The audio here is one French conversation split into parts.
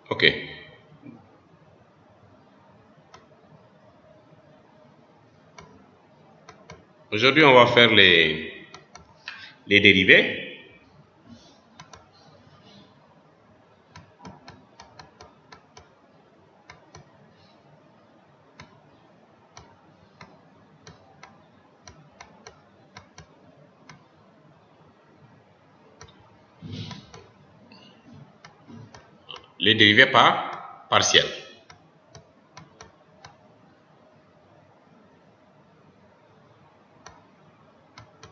Ok. Aujourd'hui, on va faire les dérivés. Les dérivés par partiel.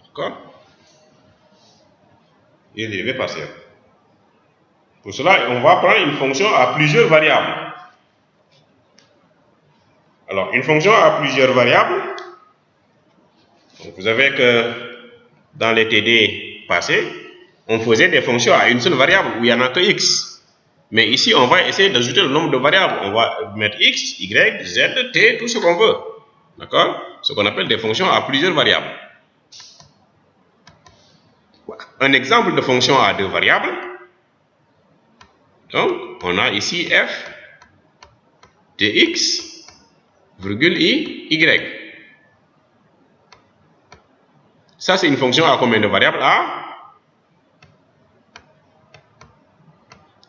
D'accord? Les dérivés partiels. Pour cela, on va prendre une fonction à plusieurs variables. Alors, une fonction à plusieurs variables, donc vous savez que dans les TD passés, on faisait des fonctions à une seule variable où il n'y en a que x. Mais ici, on va essayer d'ajouter le nombre de variables. On va mettre x, y, z, t, tout ce qu'on veut. D'accord? Ce qu'on appelle des fonctions à plusieurs variables. Un exemple de fonction à deux variables. Donc, on a ici f de x, virgule y. Ça, c'est une fonction à combien de variables? A.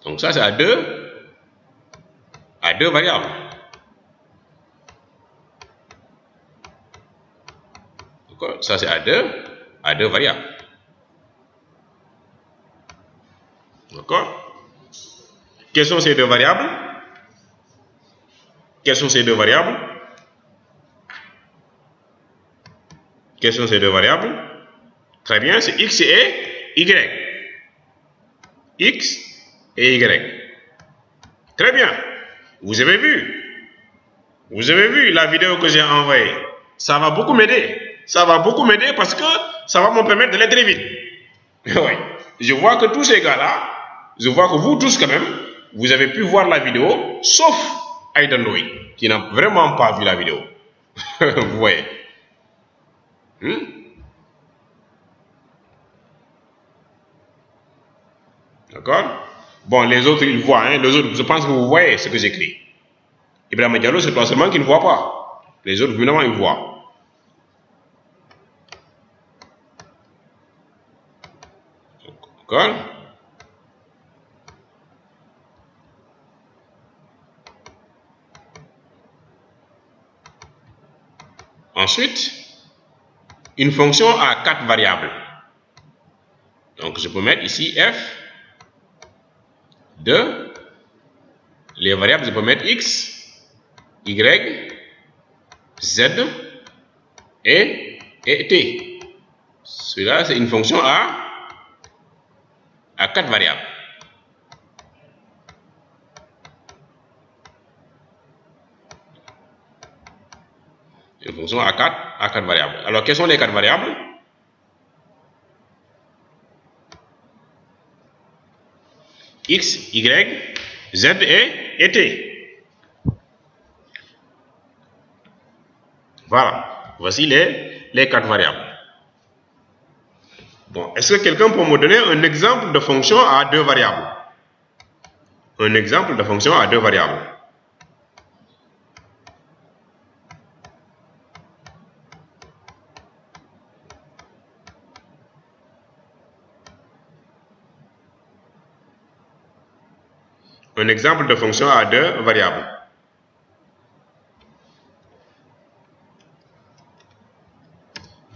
Donc, ça, c'est à deux variables. Ça, c'est à deux variables. D'accord? Quelles sont ces deux variables? Quelles sont ces deux variables? Quelles sont ces deux variables? Très bien, c'est x et y. X et y. Très bien. Vous avez vu la vidéo que j'ai envoyée. Ça va beaucoup m'aider. Ça va beaucoup m'aider parce que ça va me permettre d'aller très vite. Oui. Je vois que tous ces gars-là, je vois que vous tous quand même, vous avez pu voir la vidéo, sauf Aïda Ndoye, qui n'a vraiment pas vu la vidéo. Vous voyez. D'accord? Bon, les autres, ils voient. Hein? Les autres, je pense que vous voyez ce que j'écris. Ibrahim Diallo, c'est toi seulement qui ne voit pas. Les autres, évidemment, ils voient. D'accord? Ensuite, une fonction à 4 variables. Donc, je peux mettre ici f de, les variables, je peux mettre x, y, z et t. Celui-là, c'est une fonction à 4 variables. Une fonction à 4 variables. Alors, quelles sont les 4 variables? X, Y, Z et T. Voilà. Voici les 4 variables. Bon, est-ce que quelqu'un peut me donner un exemple de fonction à 2 variables? Un exemple de fonction à 2 variables. Un exemple de fonction à 2 variables.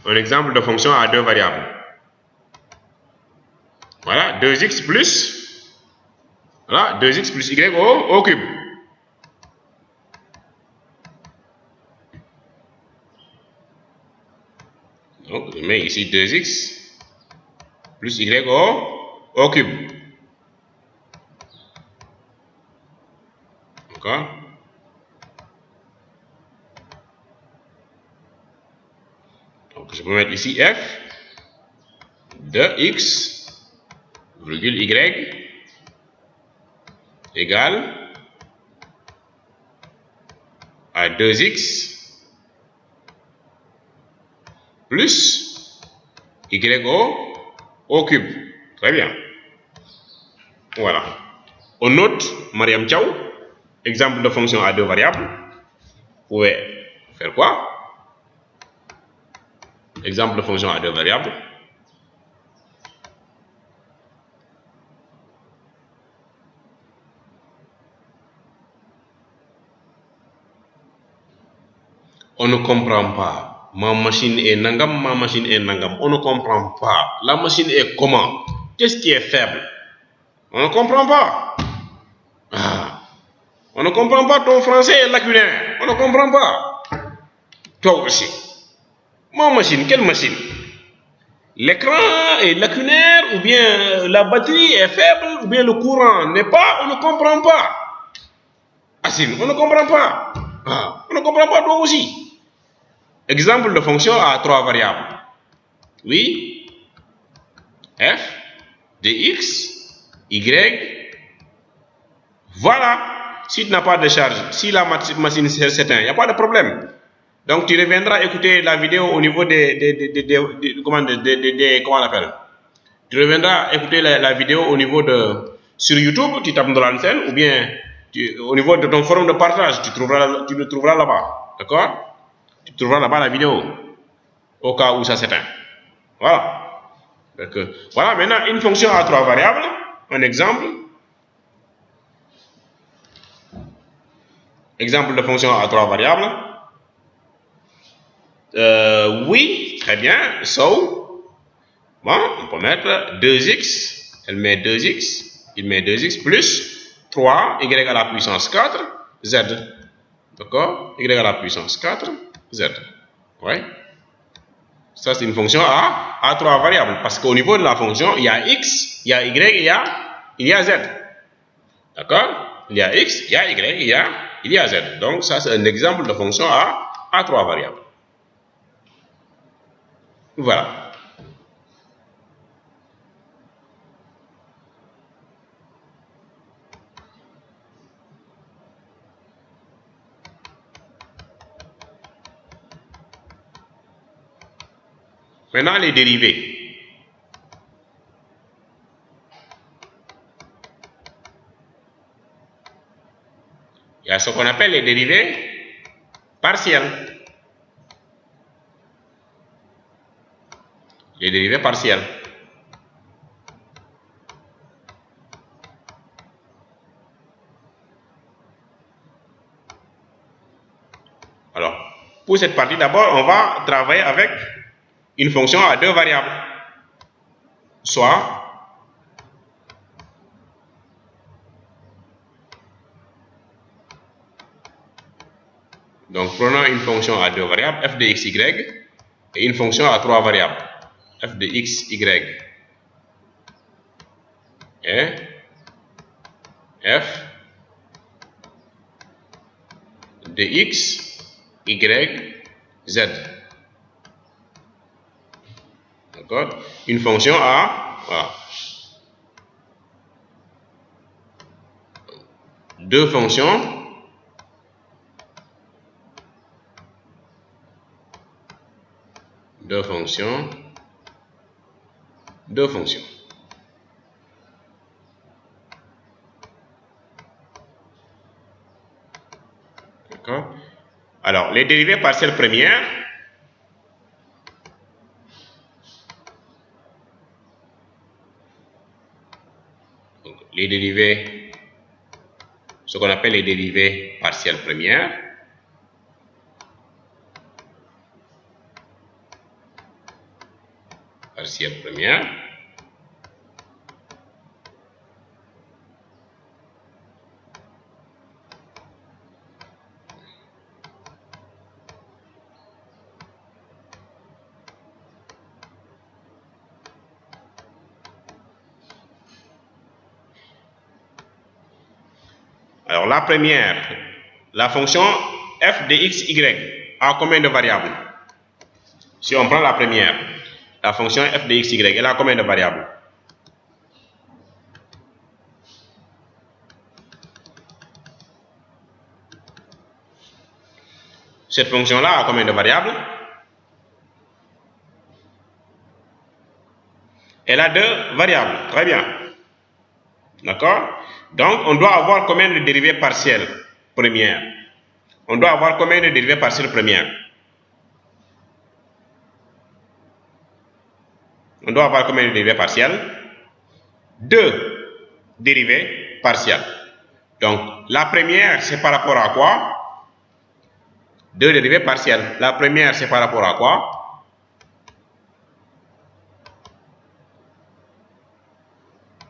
Un exemple de fonction à 2 variables. Voilà, 2x plus, voilà, 2x plus y au cube. Donc, je mets ici 2x plus y au cube. D'accord? Donc, je peux mettre ici f de x, virgule y, égale à 2x plus y au cube. Très bien. Voilà. On note Mariam Tchao, exemple de fonction à deux variables. Vous pouvez faire quoi? Exemple de fonction à deux variables. On ne comprend pas. Ma machine est nangam, ma machine est nangam. On ne comprend pas. La machine est comment? Qu'est-ce qui est faible? On ne comprend pas. Ah. On ne comprend pas, ton français est lacunaire. On ne comprend pas. Toi aussi. Ma machine, quelle machine? L'écran est lacunaire, ou bien la batterie est faible, ou bien le courant n'est pas, on ne comprend pas. Assine, on ne comprend pas. Ah. On ne comprend pas, toi aussi. Exemple de fonction à trois variables. Oui, f de x, y. Voilà. Si tu n'as pas de charge, si la machine s'éteint, il n'y a pas de problème. Donc tu reviendras écouter la vidéo au niveau comment on l'appelle. Tu reviendras écouter la vidéo au niveau de sur YouTube, tu tapes Ndolan Sen, ou bien au niveau de ton forum de partage, tu le trouveras là-bas. D'accord? Tu trouveras là-bas la vidéo au cas où ça s'éteint. Voilà. Donc, voilà, maintenant une fonction à trois variables. Un exemple. Exemple de fonction à trois variables. Oui, très bien. So, bon, on peut mettre 2x. Elle met 2x. Il met 2x plus 3, y à la puissance 4, z. D'accord? Y à la puissance 4, z. Ouais. Ça, c'est une fonction à trois variables. Parce qu'au niveau de la fonction, il y a x, il y a y, il y a z. D'accord? Il y a x, il y a y, il y a z. Donc, ça, c'est un exemple de fonction à trois variables. Voilà. Maintenant, les dérivés. Il y a ce qu'on appelle les dérivés partiels. Les dérivés partiels. Alors, pour cette partie, d'abord, on va travailler avec une fonction à deux variables. Soit donc prenons une fonction à deux variables, f de x, y, et une fonction à trois variables, f de x, y, et f de x, y, z. D'accord? Une fonction à voilà, deux fonctions deux fonctions. D'accord? Alors, les dérivées partielles premières, donc, les dérivées, ce qu'on appelle les dérivées partielles premières, alors la première, la fonction f de x, y, a combien de variables? Si on prend la première, la fonction f de x, y, elle a combien de variables? Cette fonction-là a combien de variables? Elle a deux variables. Très bien. D'accord? Donc, on doit avoir combien de dérivées partielles premières? On doit avoir combien de dérivées partielles premières? On doit avoir combien de dérivées partielles? 2 dérivées partielles. Donc, la première, c'est par rapport à quoi? 2 dérivées partielles. La première, c'est par rapport à quoi?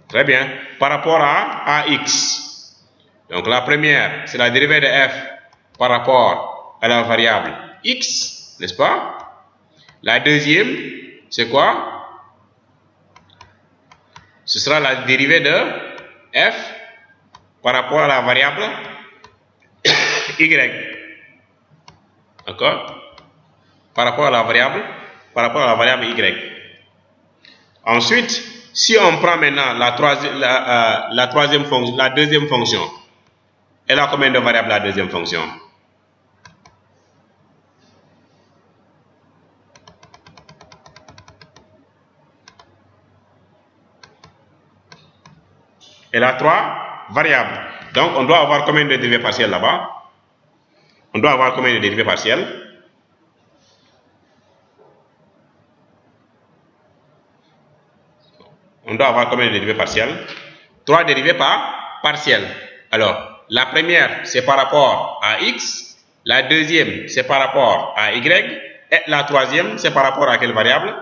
Très bien. Par rapport à x. Donc, la première, c'est la dérivée de f par rapport à la variable x, n'est-ce pas? La deuxième, c'est quoi? Ce sera la dérivée de f par rapport à la variable y. D'accord? Par rapport à la variable y. Ensuite, si on prend maintenant la deuxième fonction, elle a combien de variables la deuxième fonction? Elle a 3 variables. Donc, on doit avoir combien de dérivées partielles là-bas? On doit avoir combien de dérivées partielles? On doit avoir combien de dérivées partielles? 3 dérivées partielles. Alors, la première, c'est par rapport à x. La deuxième, c'est par rapport à y. Et la troisième, c'est par rapport à quelle variable?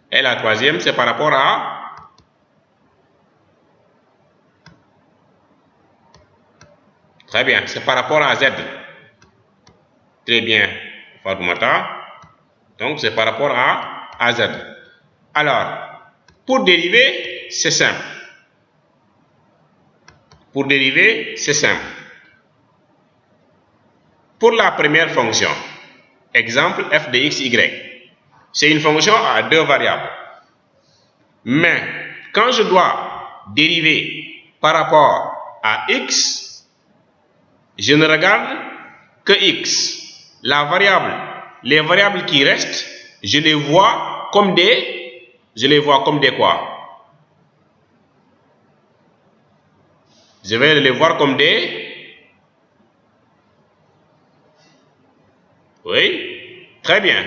Et la troisième, c'est par rapport à... Très bien, c'est par rapport à z. Très bien, Fatoumata. Donc, c'est par rapport à z. Alors, pour dériver, c'est simple. Pour dériver, c'est simple. Pour la première fonction, exemple f de x, y, c'est une fonction à 2 variables. Mais quand je dois dériver par rapport à x, je ne regarde que x. Les variables qui restent, je les vois comme des quoi? Je vais les voir comme des... Oui, très bien.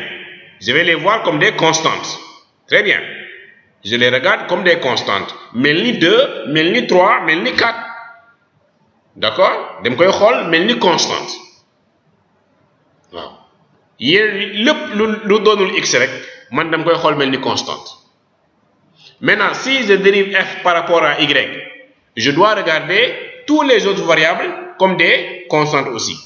Je vais les voir comme des constantes. Très bien. Je les regarde comme des constantes. Mel ni 2, mel ni 3, mel ni 4. D'accord? Dem koy xol mel ni constante. Waaw. Yéen lépp lu doonul x rek man dam koy xol mel ni constante. Maintenant, si je dérive f par rapport à y, je dois regarder tous les autres variables comme des constantes aussi.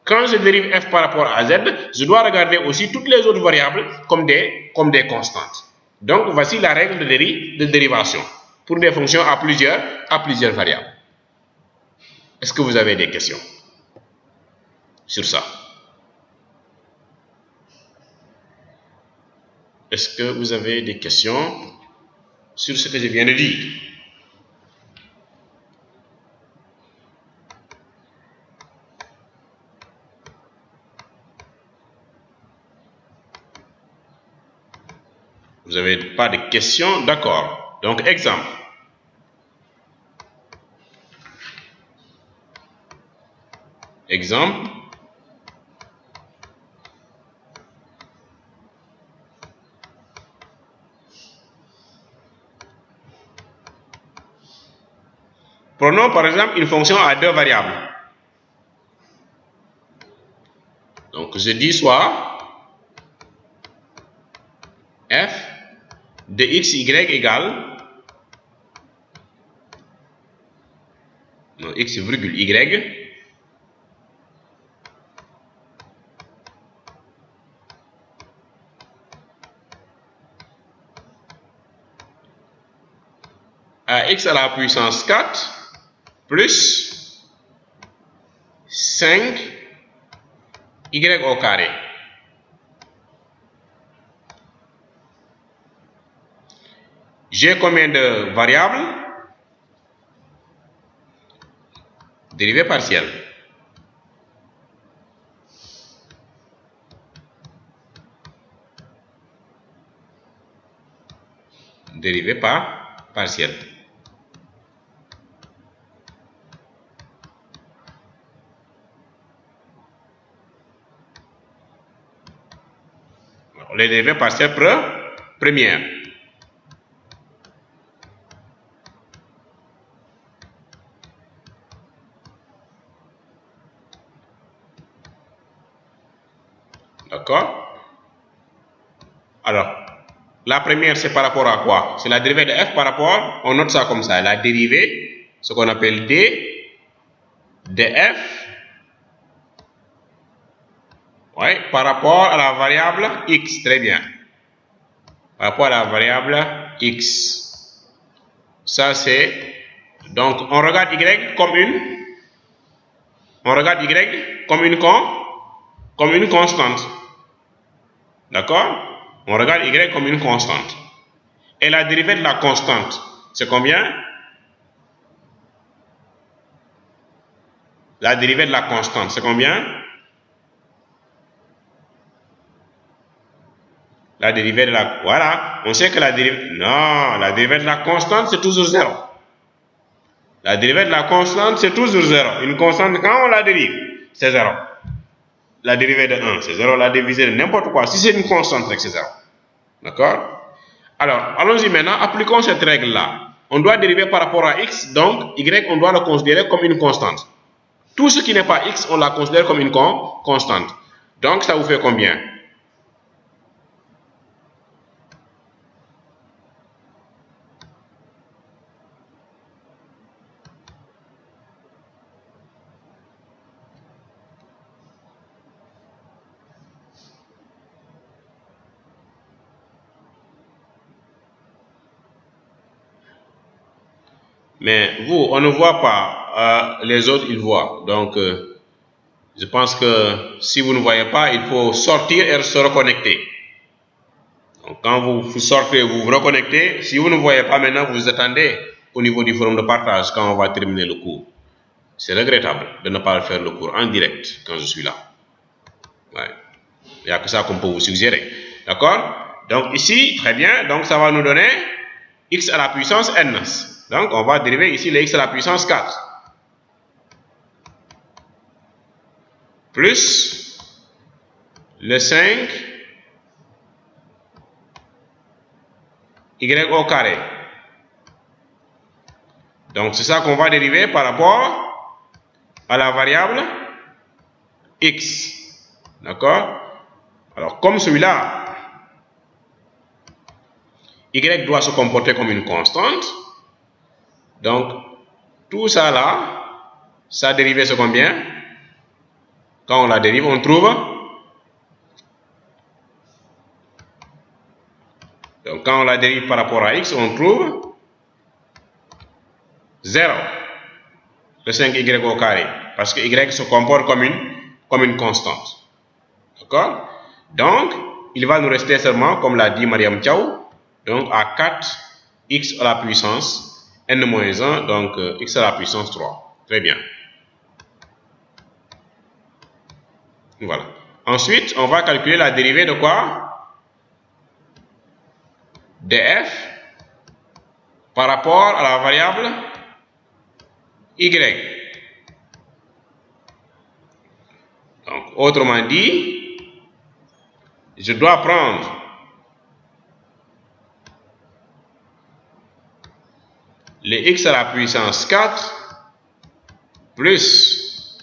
Quand je dérive f par rapport à z, je dois regarder aussi toutes les autres variables comme des constantes. Donc, voici la règle de dérivation pour des fonctions à plusieurs variables. Est-ce que vous avez des questions sur ça? Est-ce que vous avez des questions sur ce que je viens de dire? Vous n'avez pas de questions? D'accord. Donc, exemple. Exemple. Prenons par exemple une fonction à 2 variables. Donc, je dis soit f de x, y égale x virgule y à x à la puissance 4 plus 5 y au carré. J'ai combien de variables? Dérivée partielle. Dérivée partielle. les dérivées partielles premières. D'accord? Alors, la première, c'est par rapport à quoi? C'est la dérivée de f par rapport, on note ça comme ça, la dérivée, ce qu'on appelle d de f, ouais, par rapport à la variable x, très bien. Par rapport à la variable x. Ça, c'est, donc, on regarde y comme une constante. D'accord? On regarde y comme une constante. Et la dérivée de la constante, c'est combien? La dérivée de la constante, c'est combien? La dérivée de la... Voilà, on sait que la dérivée... Non, la dérivée de la constante, c'est toujours 0. La dérivée de la constante, c'est toujours 0. Une constante, quand on la dérive, c'est 0. La dérivée de 1, c'est 0. La dérivée de n'importe quoi. Si c'est une constante, c'est 0. D'accord? Alors, allons-y maintenant, appliquons cette règle-là. On doit dériver par rapport à x, donc y, on doit le considérer comme une constante. Tout ce qui n'est pas x, on la considère comme une constante. Donc, ça vous fait combien? Mais vous, on ne voit pas, les autres, ils voient. Donc, je pense que si vous ne voyez pas, il faut sortir et se reconnecter. Donc, quand vous sortez, vous vous reconnectez. Si vous ne voyez pas maintenant, vous attendez au niveau du forum de partage quand on va terminer le cours. C'est regrettable de ne pas faire le cours en direct quand je suis là. Ouais. Il n'y a que ça qu'on peut vous suggérer. D'accord? Donc ici, très bien, donc ça va nous donner x à la puissance n. Donc on va dériver ici les x à la puissance 4. Plus le 5 y au carré. Donc c'est ça qu'on va dériver par rapport à la variable x. D'accord? Alors comme celui-là, y doit se comporter comme une constante. Donc tout ça là, sa dérivée c'est combien? Quand on la dérive, on trouve. Donc quand on la dérive par rapport à x, on trouve 0. Le 5y au carré. Parce que y se comporte comme une constante. D'accord? Donc, il va nous rester seulement, comme l'a dit Mariam Tchao, donc à 4x à la puissance n-1, donc x à la puissance 3. Très bien. Voilà. Ensuite, on va calculer la dérivée de quoi? De f par rapport à la variable y. Donc, autrement dit, je dois prendre les x à la puissance 4 plus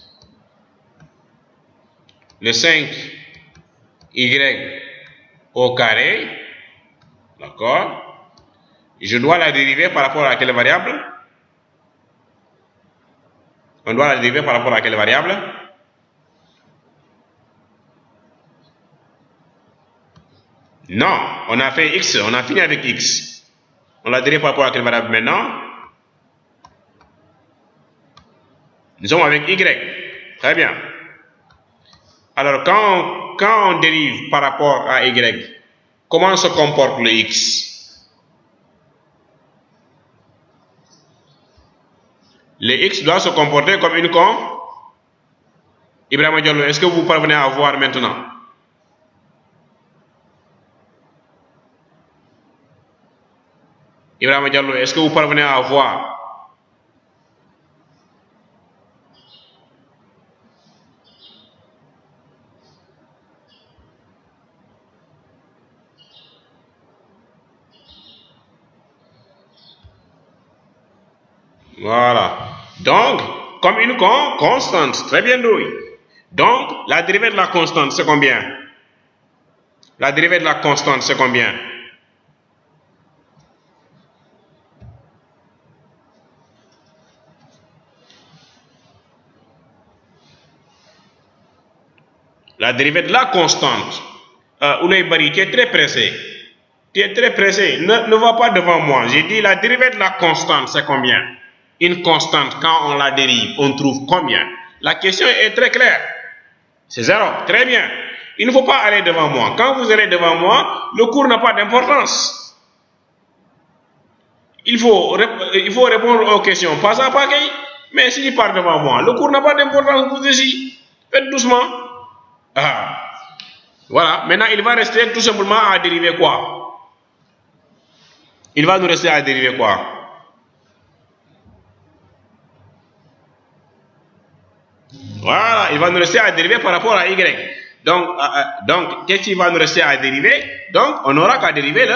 le 5y au carré, d'accord? Je dois la dériver par rapport à quelle variable? On doit la dériver par rapport à quelle variable? Non, on a fait x, on a fini avec x. On l'a dérivé par rapport à quelle variable maintenant? Nous sommes avec y. Très bien. Alors, quand on dérive par rapport à y, comment se comporte le x? Le x doit se comporter comme une Ibrahima Diallo, est-ce que vous parvenez à voir maintenant? Ibrahima Diallo, est-ce que vous parvenez à voir? Voilà. Donc, comme une constante. Très bien, Louis. Donc, la dérivée de la constante, c'est combien? La dérivée de la constante, c'est combien? La dérivée de la constante. Oulay Bari, tu es très pressé. Tu es très pressé. Ne va pas devant moi. J'ai dit la dérivée de la constante, c'est combien? Une constante, quand on la dérive, on trouve combien? La question est très claire. C'est 0. Très bien. Il ne faut pas aller devant moi. Quand vous allez devant moi, le cours n'a pas d'importance. Il faut répondre aux questions pas à pas. Mais s'il part devant moi, le cours n'a pas d'importance pour vous ici. Faites doucement. Ah. Voilà. Maintenant, il va rester tout simplement à dériver quoi? Il va nous rester à dériver quoi? Voilà, il va nous rester à dériver par rapport à y. Donc qu'est-ce qu'il va nous rester à dériver? Donc, on n'aura qu'à dériver le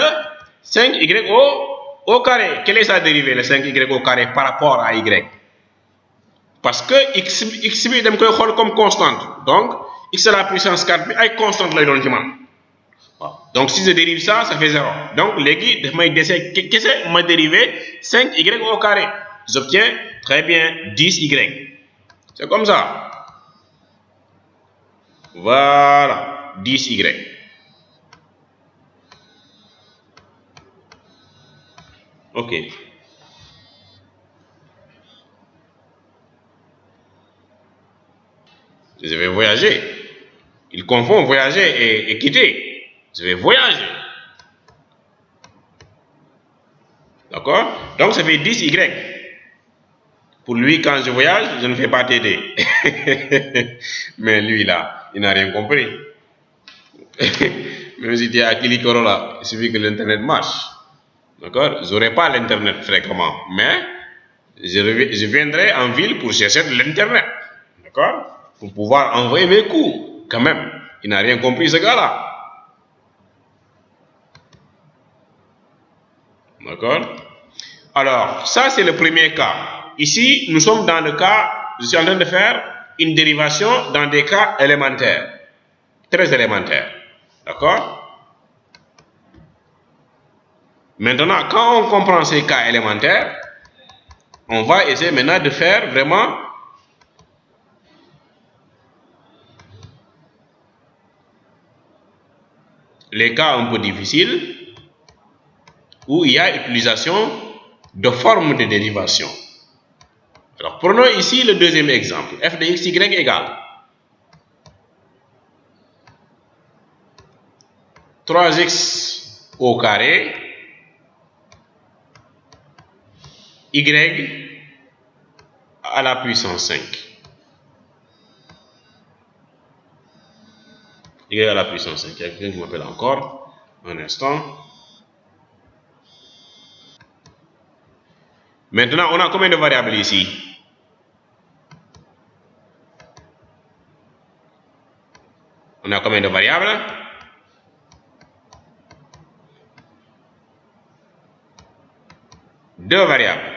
5y au carré. Quelle est sa dérivée, le 5y au carré, par rapport à y? Parce que x bi dama koy xool comme constante. Donc, x à la puissance 4 bi ay constante lay doon ci man. Donc, si je dérive ça, ça fait 0. Donc, léegi daf may dese kese ma dériver 5y au carré. J'obtiens très bien 10y. C'est comme ça. Voilà, 10y. Ok. Je vais voyager. Il confond voyager et quitter. Je vais voyager. D'accord? Donc, ça fait 10y. Pour lui, quand je voyage, je ne fais pas t'aider. Mais lui, là, il n'a rien compris. Même si tu es à Kilikorola, il suffit que l'Internet marche. D'accord? Je n'aurai pas l'Internet fréquemment. Mais je viendrai en ville pour chercher de l'Internet. D'accord? Pour pouvoir envoyer mes coups. Quand même. Il n'a rien compris, ce gars-là. D'accord? Alors, ça, c'est le premier cas. Ici, nous sommes dans le cas, je suis en train de faire une dérivation dans des cas élémentaires. Très élémentaires. D'accord? Maintenant, quand on comprend ces cas élémentaires, on va essayer maintenant de faire vraiment les cas un peu difficiles où il y a utilisation de formes de dérivation. Alors, prenons ici le deuxième exemple. f de x, y égale 3x au carré y à la puissance 5. Y à la puissance 5. Il y a quelqu'un qui m'appelle encore. Un instant. Maintenant, on a combien de variables ici? On a combien de variables? Deux variables.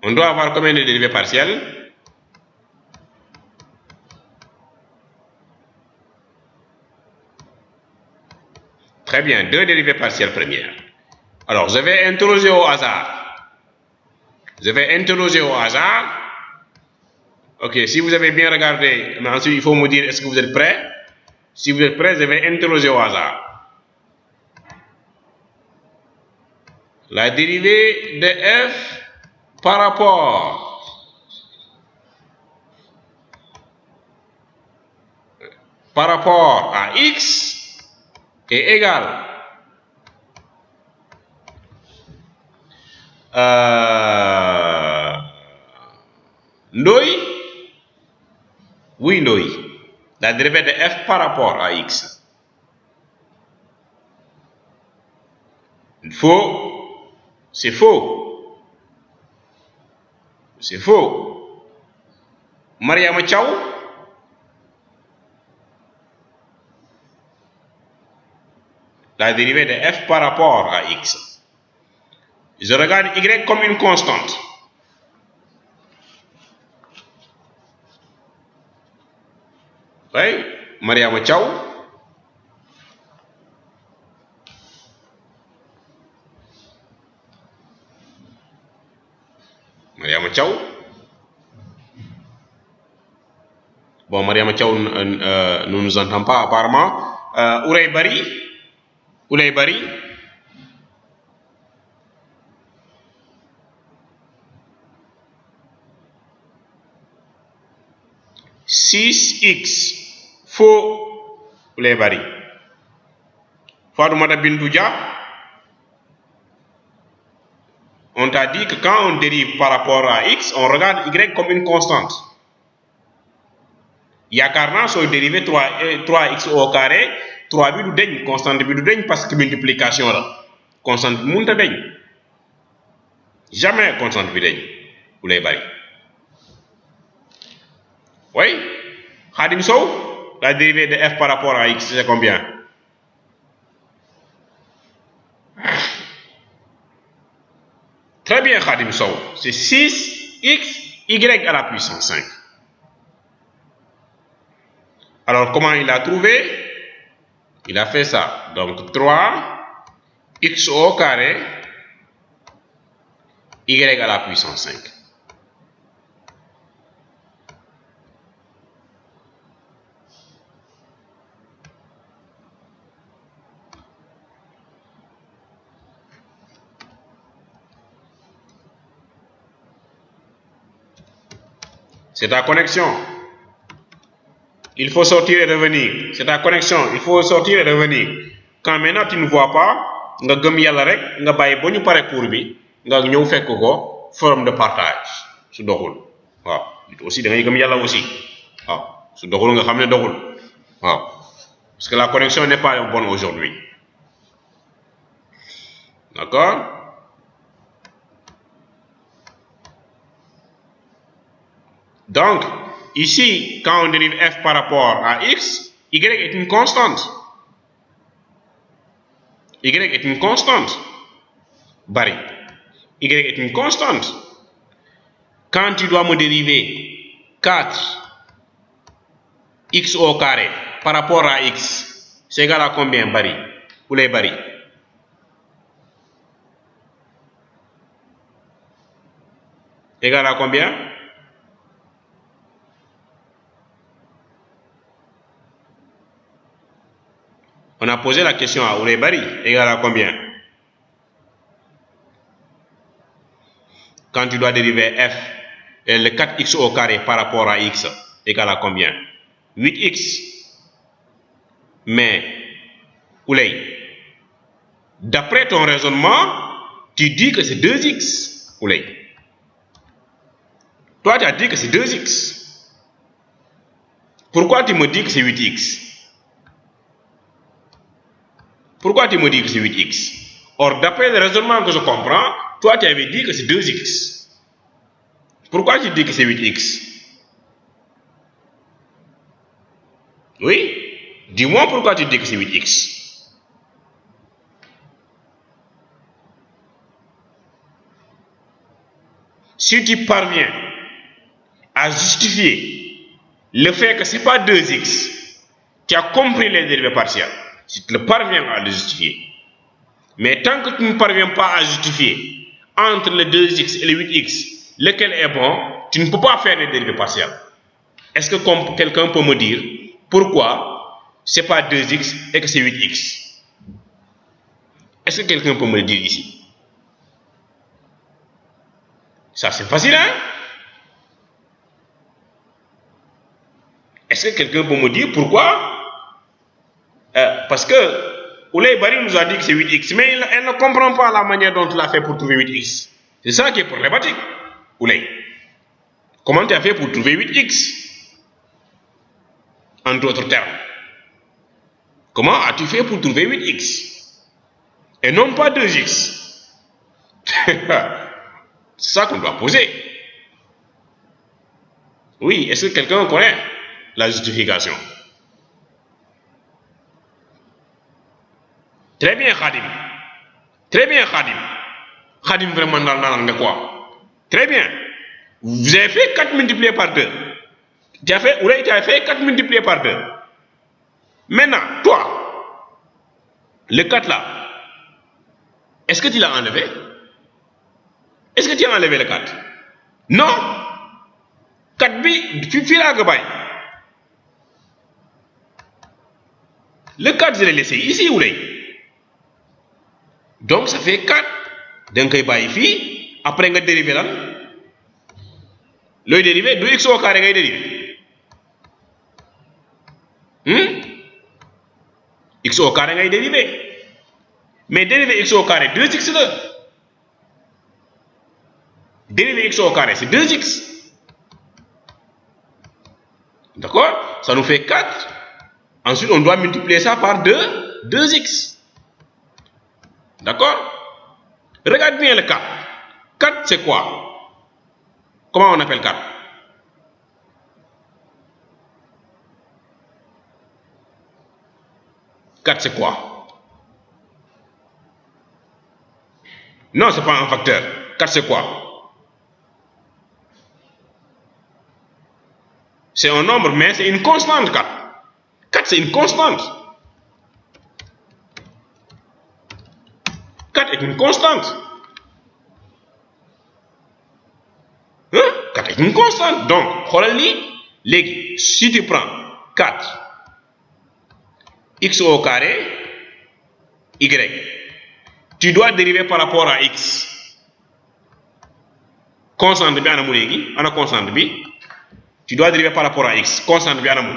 On doit avoir combien de dérivées partielles? Très bien, deux dérivées partielles premières. Alors, je vais interroger au hasard. Ok, si vous avez bien regardé, mais ensuite il faut me dire est-ce que vous êtes prêts? Si vous êtes prêts, je vais interroger au hasard. La dérivée de f par rapport à x est égale Ndoye? Oui, Ndoye. La dérivée de f par rapport à x. Faux. C'est faux. C'est faux. Mariama Tchao? La dérivée de f par rapport à x. Je regarde y comme une constante. Oui, Mariama Thiaw. Mariama Thiaw. Bon, Mariama Thiaw ne nous entend pas apparemment. Oulay Bari. Oulay Bari. 6x. Faux. Oulay Bari. Fatoumata Bintou Dia. On t'a dit que quand on dérive par rapport à x, on regarde y comme une constante. Yakarna sur dérivé 3x au carré, 3 bi du deñ, constante bi du deñ parce que multiplication là. Constante bi mënta deñ. Jamais constante bi deñ. Oulay Bari. Oui. Khadim Sow, la dérivée de f par rapport à x, c'est combien? Très bien, Khadim Sow. C'est 6x y à la puissance 5. Alors, comment il a trouvé? Il a fait ça. Donc, 3x au carré y à la puissance 5. C'est ta connexion. Il faut sortir et revenir. C'est ta connexion. Il faut sortir et revenir. Quand maintenant tu ne vois pas, nga gëm yalla rek, nga baye ba ñu paré cours bi, nga ñëw fekk ko forum de partage. Su doxul. Waaw. Aussi da ngay gëm yalla aussi. Waaw. Su doxul nga xamné doxul. Waaw. Parce que la connexion n'est pas bonne aujourd'hui. D'accord? Donc, ici, quand on dérive f par rapport à x, y est une constante. Y est une constante. Bari. Y est une constante. Quand tu dois me dériver 4 x au carré par rapport à x, c'est égal à combien, Bari? Oulay Bari. Égal à combien? On a posé la question à Oulay Bari, égal à combien? Quand tu dois dériver f, et le 4x au carré par rapport à x, égal à combien? 8x. Mais, Oulay, d'après ton raisonnement, tu dis que c'est 2x, Oulay. Toi, tu as dit que c'est 2x. Pourquoi tu me dis que c'est 8x? Pourquoi tu me dis que c'est 8x? Or, d'après le raisonnement que je comprends, toi, tu avais dit que c'est 2x. Pourquoi tu dis que c'est 8x? Oui? Dis-moi pourquoi tu dis que c'est 8x. Si tu parviens à justifier le fait que ce n'est pas 2x, tu as compris les dérivés partiels. Si tu le parviens à le justifier. Mais tant que tu ne parviens pas à justifier entre le 2x et le 8x, lequel est bon, tu ne peux pas faire les dérivés partiels. Est-ce que quelqu'un peut me dire pourquoi c'est pas 2x et que c'est 8x? Est-ce que quelqu'un peut me le dire ici? Ça c'est facile, hein? Est-ce que quelqu'un peut me dire pourquoi? Parce que Oulay Bari nous a dit que c'est 8x, mais elle ne comprend pas la manière dont il a fait pour trouver 8x. C'est ça qui est problématique, Oulay. Comment tu as fait pour trouver 8x? En d'autres termes. Comment as-tu fait pour trouver 8x? Et non pas 2x. C'est ça qu'on doit poser. Oui, est-ce que quelqu'un connaît la justification? Très bien, Khadim. Très bien, Khadim. Khadim vraiment dans quoi? Très bien. Vous avez fait 4 multiplié par 2. Tu as fait 4 multiplié par 2. Maintenant, toi, le 4 là, est-ce que tu l'as enlevé? Est-ce que tu as enlevé le 4? Non. 4 bi, fii laa ko bàyyi. Le 4, je l'ai laissé ici, Oulay. Donc, ça fait 4. Donc, koy bàyyi fii. Après, nga dérivé lan. Looy dérivé du x au carré ngay dérivé. X au carré ngay dérivé. Mais dérivé x au carré, 2x là. Dérivé x au carré, c'est 2x. D'accord? Ça nous fait 4. Ensuite, on doit multiplier ça par 2x. D'accord? Regarde bien le 4. 4, c'est quoi? Comment on appelle 4? Quatre, c'est quoi? Non, c'est pas un facteur. 4, c'est quoi? C'est un nombre, mais c'est une constante, 4. 4, c'est une constante. 4 est une constante. 4 est une constante. Donc, si tu prends 4, x au carré, y, tu dois dériver par rapport à x. Constante bi ana mu léegi ana constante bi, tu dois dériver par rapport à x. Constante bi ana mu,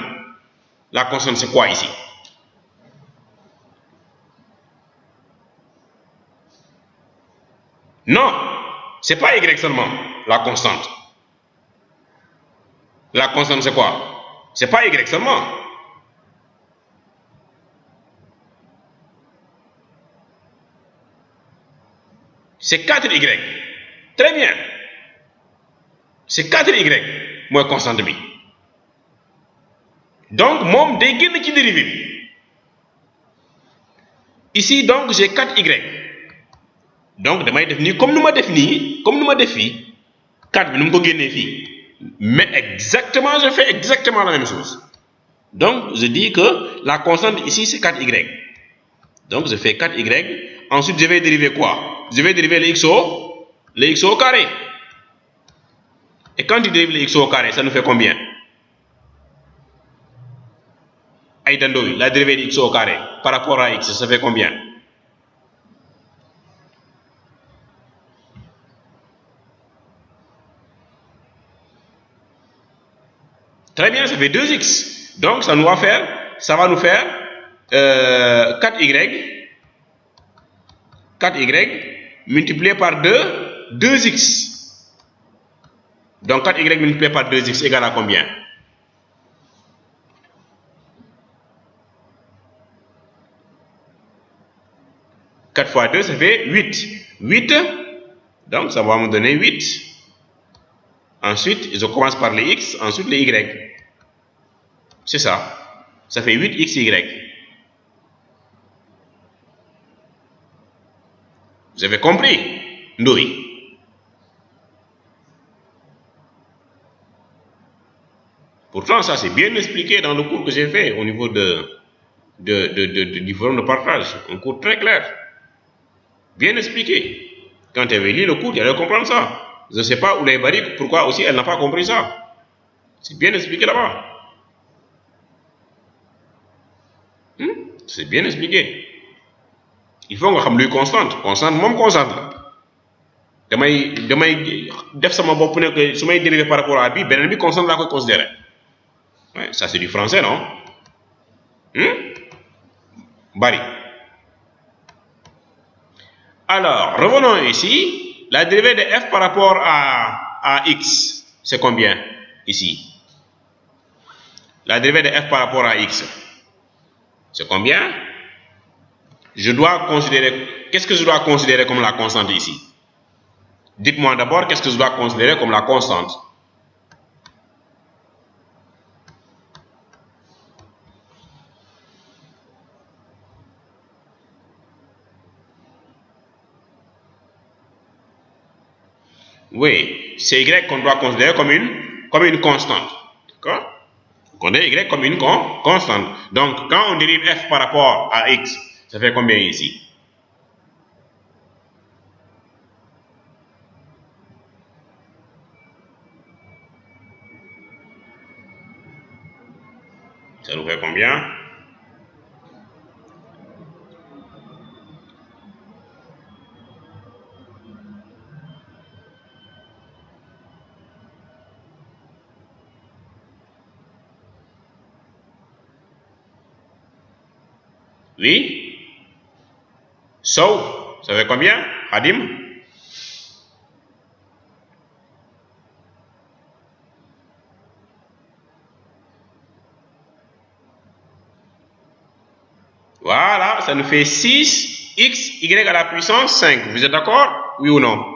la constante c'est quoi ici? Non, c'est pas y seulement la constante. La constante c'est quoi? C'est pas y seulement. C'est 4y. Très bien. C'est 4y, moi constante bi. Donc, mon day génn ci dérivé bi. Ici, donc, j'ai 4y. Donc, damay def nii comme nous ma def nii, comme nous ma def fii, 4 bi nu mu ko génnee fii. Mais exactement, je fais exactement la même chose. Donc, je dis que la constante ici, c'est 4y. Donc, je fais 4y. Ensuite, je vais dériver quoi? Je vais dériver le x au carré. Et quand tu dérives le x au carré, ça nous fait combien? Aïda Ndoye, la dérivée de x au carré par rapport à x, ça fait combien? Très bien, ça fait 2x. Donc, ça va nous faire 4y multiplié par 2x. Donc 4y multiplié par 2x égale à combien? « 4 fois 2, ça fait 8. 8, donc ça va me donner 8. Ensuite, je commence par les x, ensuite les y. C'est ça. Ça fait 8xy. Vous avez compris? Ndoye. Pourtant, ça c'est bien expliqué dans le cours que j'ai fait au niveau du forum de partage. Un cours très clair. Bien expliqué. Quand elle avait lu le cours, elle allait comprendre ça. Je ne sais pas où les barriques, pourquoi aussi elle n'a pas compris ça. C'est bien expliqué là-bas. C'est bien expliqué. Il faut nga xam luy constante. Constante moom constante la. damay def sama bopp ne que su may dérivé par rapport à bi beneen bi constante laa koy considérer. Ouais, ça c'est du français, non? Bari. Alors, revenons ici. La dérivée de f par rapport à x, c'est combien ici? La dérivée de f par rapport à x, c'est combien? Qu'est-ce que je dois considérer comme la constante ici? Dites-moi d'abord qu'est-ce que je dois considérer comme la constante. Oui, c'est y qu'on doit considérer comme une constante. D'accord? on a y comme une constante. Donc, quand on dérive f par rapport à x, ça fait combien ici? Ça nous fait combien? Oui? So, ça fait combien, Hadim? Voilà, ça nous fait 6x y à la puissance 5. Vous êtes d'accord? Oui ou non?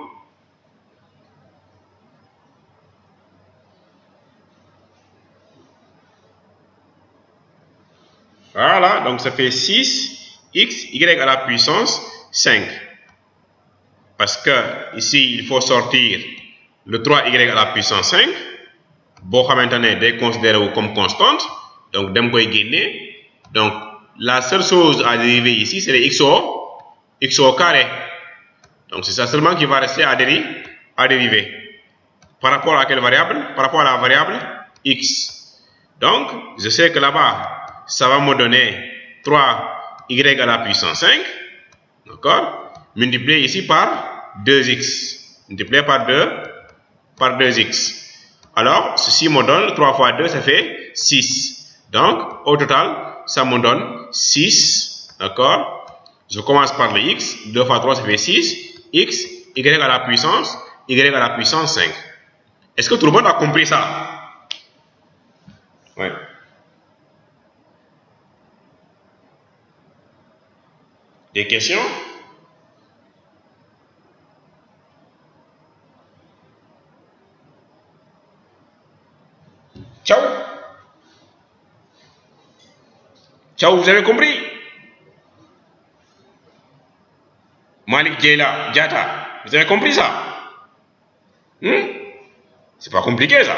Voilà, donc ça fait 6x y à la puissance 5. Parce que ici, il faut sortir le 3y à la puissance 5. Boo xamante ne day considéré comme constante. Donc, dem koy génne. Donc, la seule chose à dériver ici, c'est les x au carré. Donc, c'est ça seulement qui va rester à dériver. Par rapport à quelle variable? Par rapport à la variable x. Donc, je sais que là-bas, ça va me donner 3y à la puissance 5. D'accord? Multiplié ici par 2x. Multiplié par 2x. Alors, ceci me donne 3 fois 2, ça fait 6. Donc, au total, ça me donne 6. D'accord? Je commence par le x. 2 fois 3, ça fait 6. X, y à la puissance 5. Est-ce que tout le monde a compris ça? Oui. Des questions? Ciao. Ciao, vous avez compris? Malik Diata, vous avez compris ça? C'est pas compliqué ça.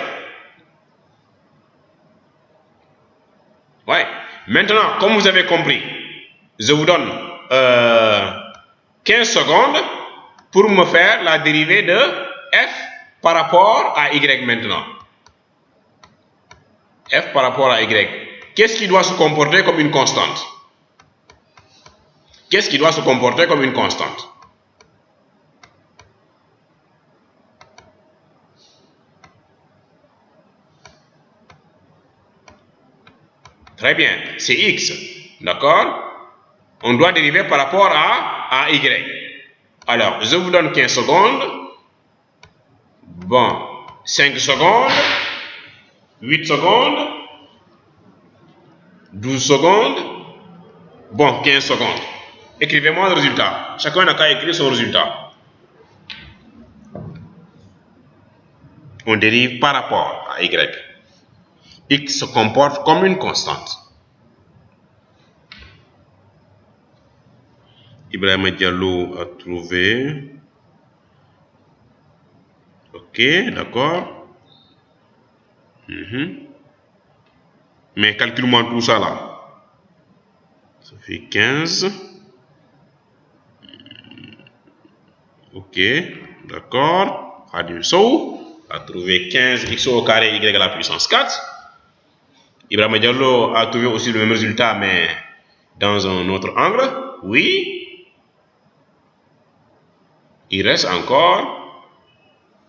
Ouais. Maintenant, comme vous avez compris, je vous donne 15 secondes pour me faire la dérivée de f par rapport à y maintenant. F par rapport à y. Qu'est-ce qui doit se comporter comme une constante? Qu'est-ce qui doit se comporter comme une constante? Très bien, c'est x. D'accord? On doit dériver par rapport à y. Alors, je vous donne 15 secondes. Bon, 5 secondes, 8 secondes, 12 secondes, bon, 15 secondes. Écrivez-moi le résultat. Chacun n'a qu'à écrire son résultat. On dérive par rapport à y. X se comporte comme une constante. Ibrahima Diallo a trouvé. Ok, d'accord. Mais calcule-moi tout ça là. Ça fait 15. Ok, d'accord. Hadim Sow a trouvé 15x au carré y à la puissance 4. Ibrahima Diallo a trouvé aussi le même résultat, mais dans un autre angle. Oui. Il reste encore.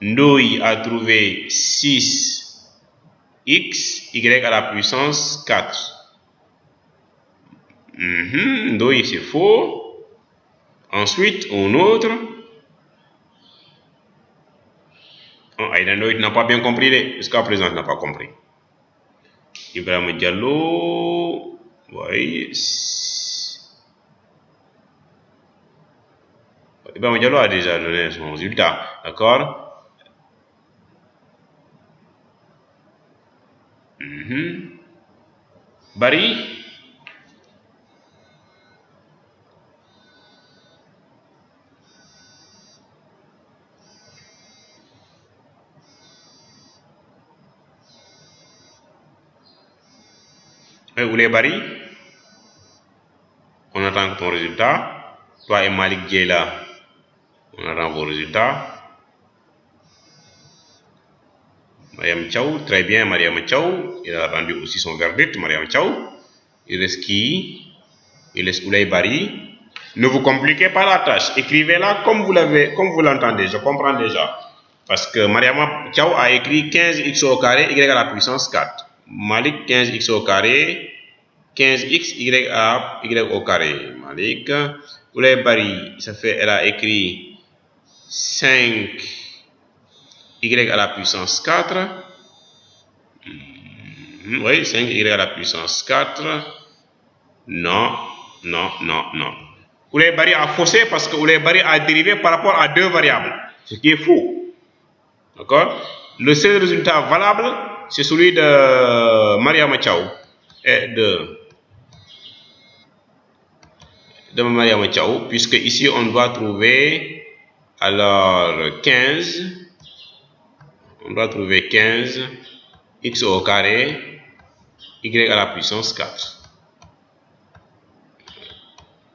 Ndoye a trouvé 6x y à la puissance 4. Ndoye, c'est faux. Ensuite, un autre. Aïda Ndoye n'a pas bien compris. Jusqu'à présent, il n'a pas compris. Ibrahima Diallo. Oui. Ibrahima Diallo a déjà donné son résultat. D'accord? Barry. Où les Barry? On attend ton résultat. Toi et Malik Dieye là, on attend vos résultats. Mariam Thiaw, très bien, Mariam Thiaw. Il a rendu aussi son verdict, Mariam Thiaw. Il reste qui? Il reste Oulay Barry. Ne vous compliquez pas la tâche. Écrivez-la comme vous l'entendez. Je comprends déjà. Parce que Mariam Thiaw a écrit 15x au carré, y à la puissance 4. Malik, 15x au carré, 15x, y au carré. Malik. Oulay Barry, elle a écrit 5 y à la puissance 4. Oui, 5y à la puissance 4. Non. Oulay Barry a faussé parce que Oulay Barry a dérivé par rapport à 2 variables. Ce qui est faux. D'accord? Le seul résultat valable, c'est celui de Mariam Thiaw et de Mariam Thiaw, puisque ici on doit trouver alors 15. On doit trouver 15 x au carré, y à la puissance 4.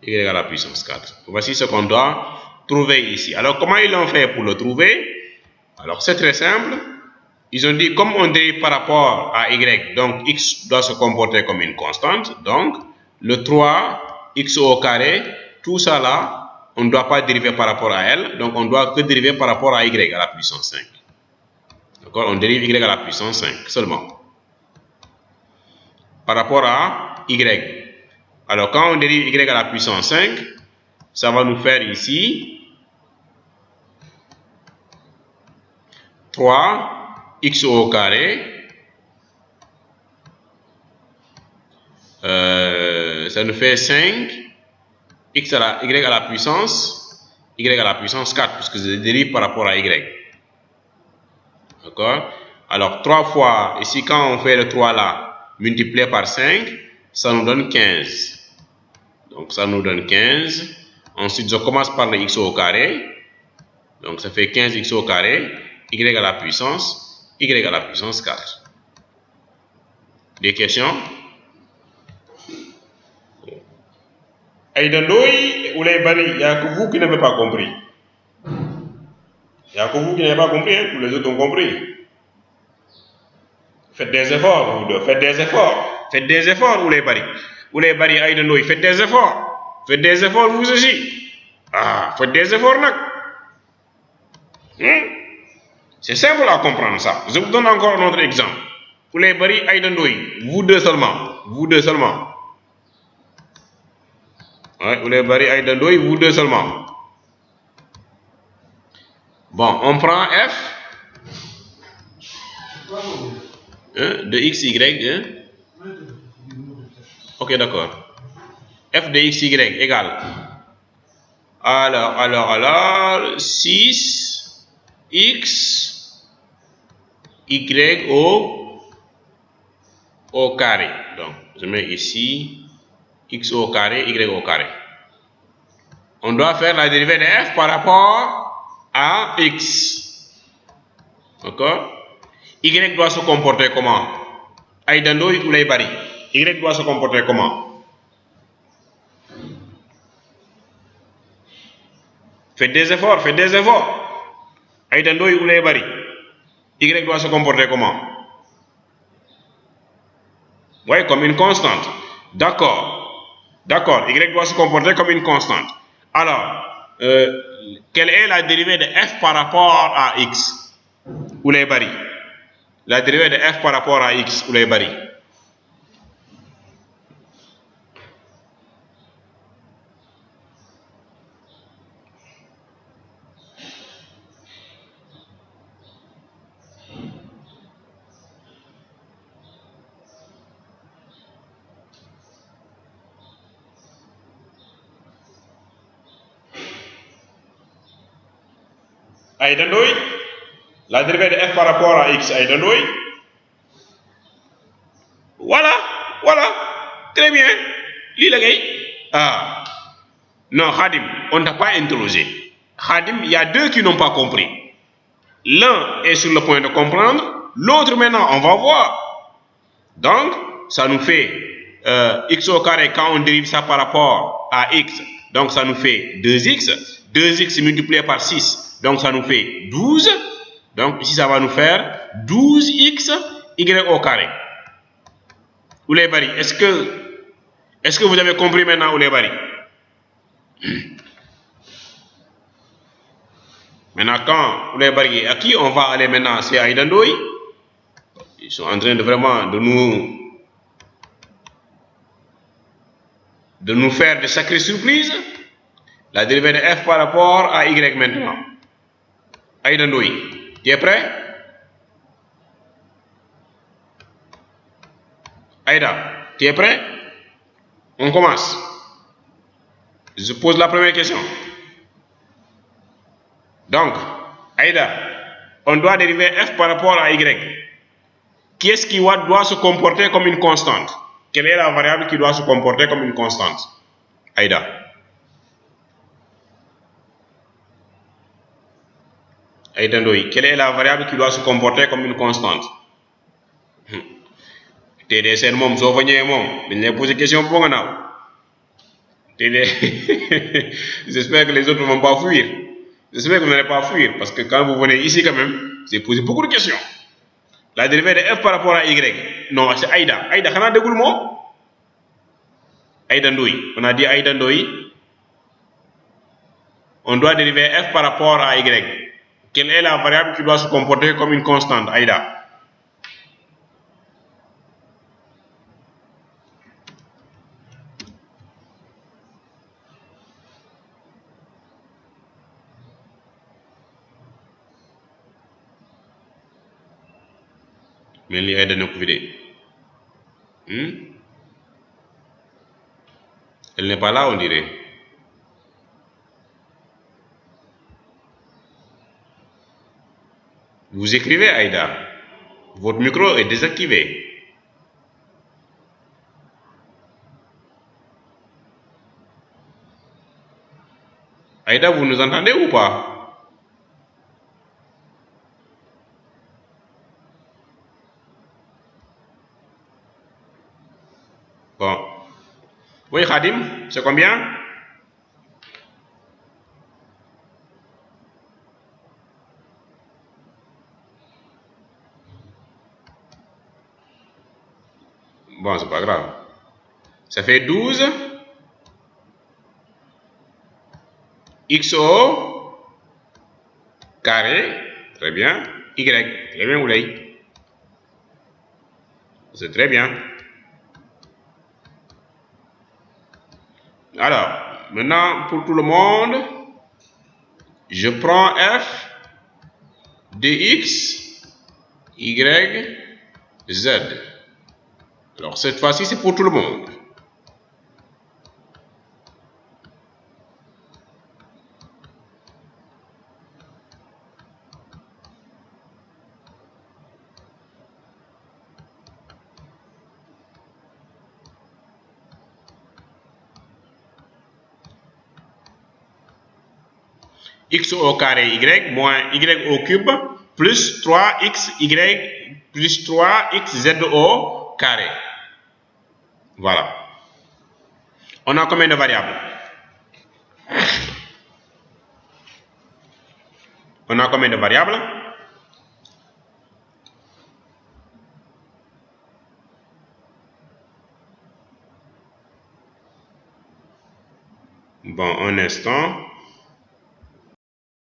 Y à la puissance 4. Voici ce qu'on doit trouver ici. Alors, comment ils l'ont fait pour le trouver? Alors, c'est très simple. Ils ont dit, comme on dérive par rapport à y, donc x doit se comporter comme une constante. Donc, le 3, x au carré, tout ça là, on ne doit pas dériver par rapport à elle. Donc, on doit que dériver par rapport à y à la puissance 5. D'accord? On dérive y à la puissance 5 seulement. Par rapport à y. Alors, quand on dérive y à la puissance 5, ça va nous faire ici 3 x au carré. Ça nous fait 5 y à la puissance 4, puisque je dérive par rapport à y. D'accord? Alors, 3 fois, ici, quand on fait le 3 là, multiplié par 5, ça nous donne 15. Donc, ça nous donne 15. Ensuite, je commence par le x au carré. Donc, ça fait 15x au carré, y à la puissance 4. Des questions? Aïda Ndoye, Oulay Barry, il n'y a que vous qui n'avez pas compris. Il n'y a que vous qui n'avez pas compris, hein? Tous les autres ont compris. Faites des efforts, vous deux. Faites des efforts, Oulay Barry. Oulay Barry, Aïda Ndoye, faites des efforts. Faites des efforts, vous aussi. Ah, faites des efforts, nak. C'est simple à comprendre ça. Je vous donne encore un autre exemple. Oulay Barry, Aïda Ndoye, vous deux seulement. Ouais, Oulay Barry, Aïda Ndoye, vous deux seulement. Bon, on prend f de x, y. Ok, d'accord. F de x, y égale. Alors, 6 x, y au carré. Donc, je mets ici x au carré, y au carré. On doit faire la dérivée de f par rapport à x. D'accord? Y doit se comporter comment? Aïda Ndoye, Oulay Barry. Y doit se comporter comment? Faites des efforts. Aïda Ndoye, Oulay Barry. Y doit se comporter comment? Oui, comme une constante. D'accord. Y doit se comporter comme une constante. Alors, quelle est la dérivée de f par rapport à x? Oulay Barry. La dérivée de f par rapport à x, Oulay Barry. Aïda Ndoye, la dérivée de f par rapport à x, Aïda Ndoye. Voilà, très bien. Ah, non, Khadim, on ne t'a pas interrogé. Khadim, il y a deux qui n'ont pas compris. L'un est sur le point de comprendre, l'autre maintenant, on va voir. Donc, ça nous fait x au carré, quand on dérive ça par rapport à x, donc ça nous fait 2x. 2x multiplié par 6, donc ça nous fait 12. Donc ici, ça va nous faire 12x y au carré. Ouleybari, est-ce que vous avez compris maintenant, Ouleybari? Maintenant, quand Ouleybari est acquis, on va aller maintenant chez Aïda Ndoye. Ils sont en train de vraiment de nous faire de sacrées surprises. La dérivée de f par rapport à y maintenant. Aïda Ndoye, tu es prêt? Aïda, tu es prêt? On commence. Je pose la première question. Donc, Aïda, on doit dériver f par rapport à y. Qui est-ce qui doit se comporter comme une constante? Quelle est la variable qui doit se comporter comme une constante? Aïda. Aïda Ndoye, quelle est la variable qui doit se comporter comme une constante? TDC mom, soo fa ñëwee moom dañ lay poser question bu nga naaw. J'espère que les autres ne vont pas fuir. J'espère que vous n'allez pas fuir, parce que quand vous venez ici quand même, c'est poser beaucoup de questions. La dérivée de f par rapport à y. Non, c'est Aïda. Aïda, xanaa déggul moom? Aïda Ndoye. On a dit Aïda Ndoye. On doit dériver f par rapport à y. Quelle est la variable qui doit se comporter comme une constante, Aïda? Mais Aïda n'a pas vu. Elle n'est pas là, on dirait. Vous écrivez, Aïda. Votre micro est désactivé. Aïda, vous nous entendez ou pas? Bon. Oui, Khadim, c'est combien? Bon, c'est pas grave. Ça fait 12 x au carré. Très bien. Y. Très bien, Oulay. C'est très bien. Alors, maintenant, pour tout le monde, je prends f de x, y, z. Alors, cette fois-ci, c'est pour tout le monde. X au carré y moins y au cube plus 3xy plus 3xz au carré. Voilà. On a combien de variables? On a combien de variables? Bon, un instant.